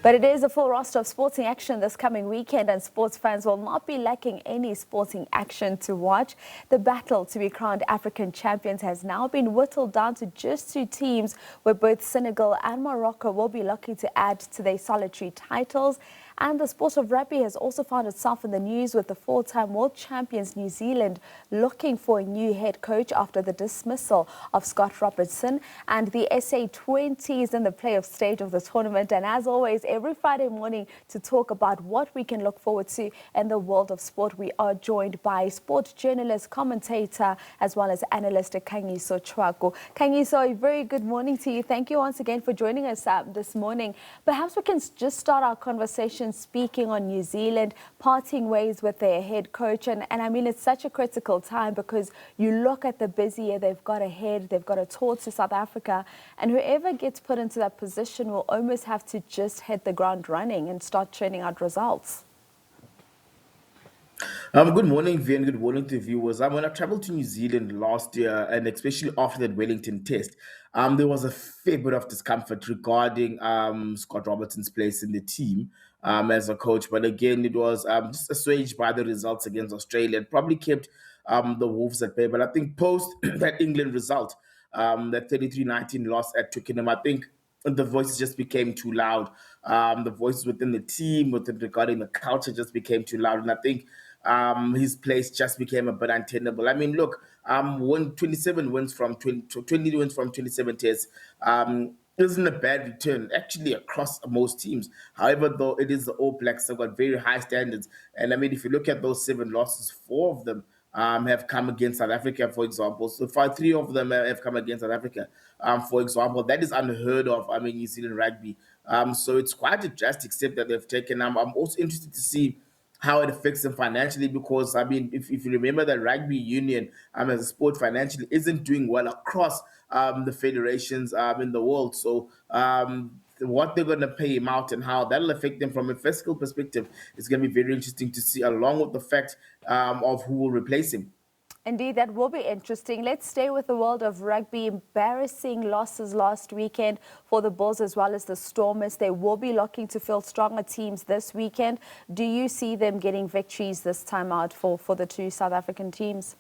But it is a full roster of sporting action this coming weekend, and sports fans will not be lacking any sporting action to watch. The battle to be crowned African champions has now been whittled down to just two teams, where both Senegal and Morocco will be looking to add to their solitary titles. And the sport of rugby has also found itself in the news, with the four-time world champions New Zealand looking for a new head coach after the dismissal of Scott Robertson. And the SA20 is in the playoff stage of the tournament. And as always, every Friday morning to talk about what we can look forward to in the world of sport, we are joined by sport journalist, commentator, as well as analyst Khanyiso Tshwaku. Khanyiso, a very good morning to you. Thank you once again for joining us this morning. Perhaps we can just start our conversation speaking on New Zealand parting ways with their head coach. And I mean, it's such a critical time, because you look at the busy year they've got ahead. They've got a tour to South Africa, and whoever gets put into that position will almost have to just hit the ground running and start churning out results. Good morning, Vian. Good morning to viewers. When I traveled to New Zealand last year, and especially after that Wellington test, there was a fair bit of discomfort regarding Scott Robertson's place in the team as a coach. But again, it was just assuaged by the results against Australia. It probably kept the Wolves at bay. But I think post that England result, that 33-19 loss at Twickenham, I think the voices just became too loud. The voices within the team, regarding the culture, just became too loud. And I think his place just became a bit untenable. I mean, look, won 27 wins from 20 wins from 27 tests. Isn't a bad return, actually, across most teams. However, though, it is the All Blacks have got very high standards. And I mean, if you look at those 7 losses, 4 of them have come against South Africa, for example. So 3 of them have come against South Africa, for example. That is unheard of, I mean, New Zealand rugby. So it's quite a drastic step that they've taken. I'm also interested to see how it affects them financially, because I mean, if you remember, that rugby union as a sport financially isn't doing well across the federations in the world. So what they're going to pay him out and how that'll affect them from a fiscal perspective is going to be very interesting to see, along with the fact of who will replace him. Indeed, that will be interesting. Let's stay with the world of rugby. Embarrassing losses last weekend for the Bulls as well as the Stormers. They will be looking to field stronger teams this weekend. Do you see them getting victories this time out for the two South African teams?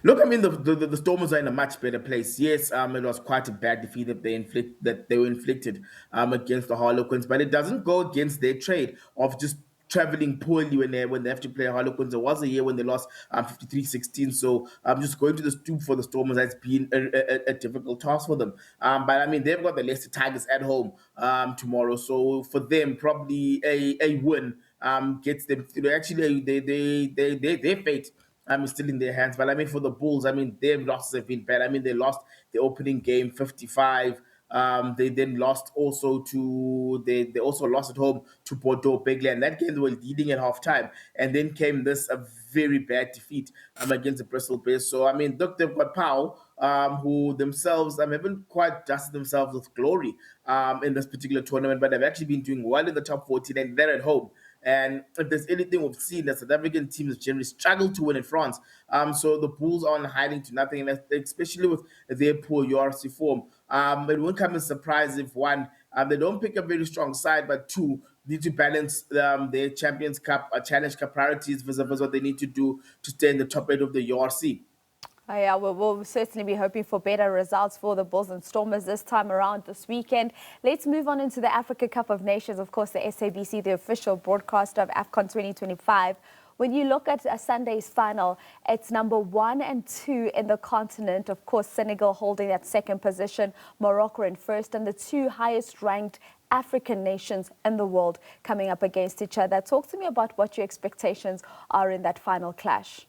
Look, I mean, the Stormers are in a much better place. Yes, it was quite a bad defeat that they were inflicted against the Harlequins, but it doesn't go against their trade of just traveling poorly when they have to play Harlequins. There was a year when they lost 53-16. So just going to the stoop for the Stormers has been a difficult task for them. But I mean, they've got the Leicester Tigers at home tomorrow, so for them, probably a win gets them through. Actually, their fate is still in their hands. But I mean, for the Bulls, I mean, their losses have been bad. I mean, they lost the opening game 55. They then lost also to they also lost at home to Bordeaux Begley, and that game they were leading at halftime, and then came this a very bad defeat against the Bristol Bears. So I mean, look, they've got Pau, who themselves haven't quite dusted themselves with glory in this particular tournament, but they've actually been doing well in the top 14, and they're at home. And if there's anything we've seen, that South African teams generally struggle to win in France. So the Bulls are on hiding to nothing, and especially with their poor URC form. It won't come as a surprise if, one, they don't pick a very strong side, but two, need to balance their Champions Cup, Challenge Cup priorities versus what they need to do to stay in the top 8 of the URC. Oh, yeah, we'll certainly be hoping for better results for the Bulls and Stormers this time around this weekend. Let's move on into the Africa Cup of Nations. Of course, the SABC, the official broadcaster of AFCON 2025. When you look at Sunday's final, it's number 1 and 2 in the continent. Of course, Senegal holding that second position, Morocco in first, and the two highest ranked African nations in the world coming up against each other. Talk to me about what your expectations are in that final clash.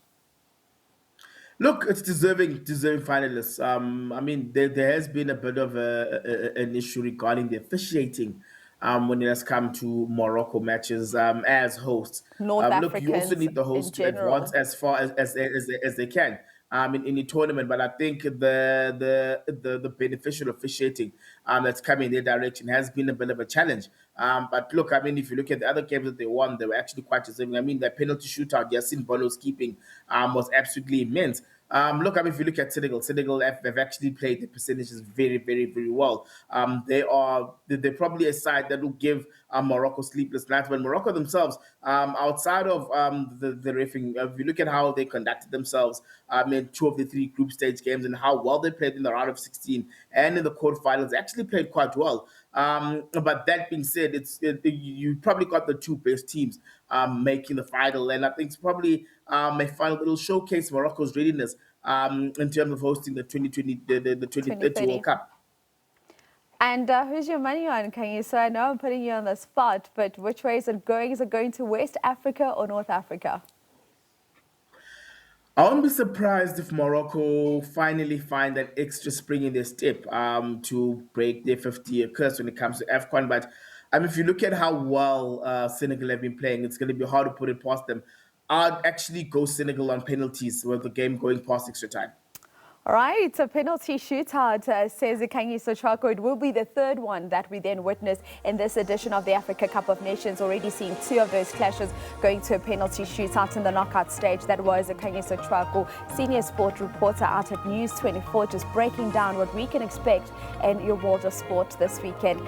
Look, it's deserving finalists. I mean, there has been a bit of an issue regarding the officiating when it has come to Morocco matches as hosts. North Look, you also Africans need the in hosts to advance general. as far as they can in the tournament. But I think the beneficial officiating that's coming in their direction has been a bit of a challenge. But look, I mean, if you look at the other games that they won, they were actually quite deserving. I mean, that penalty shootout, Yassine Bono's keeping was absolutely immense. Look, I mean, if you look at Senegal have actually played the percentages very, very, very well. They're probably a side that will give Morocco sleepless nights. But Morocco themselves, outside of the refereeing, if you look at how they conducted themselves in two of the three group stage games and how well they played in the round of 16 and in the quarterfinals, they actually played quite well. But that being said, you probably got the two best teams making the final, and I think it's probably a final little showcase Morocco's readiness in terms of hosting the 2020 the 2030 World 2030. Cup. And who's your money on, Khanyiso? I know I'm putting you on the spot, but which way is it going? Is it going to West Africa or North Africa? I won't be surprised if Morocco finally find that extra spring in their step to break their 50-year curse when it comes to AFCON. But if you look at how well Senegal have been playing, it's going to be hard to put it past them. I'd actually go Senegal on penalties with the game going past extra time. All right, a penalty shootout, says Khanyiso Tshwaku. It will be the third one that we then witness in this edition of the Africa Cup of Nations. Already seen two of those clashes going to a penalty shootout in the knockout stage. That was Khanyiso Tshwaku, senior sport reporter out at News 24, just breaking down what we can expect in your world of sport this weekend.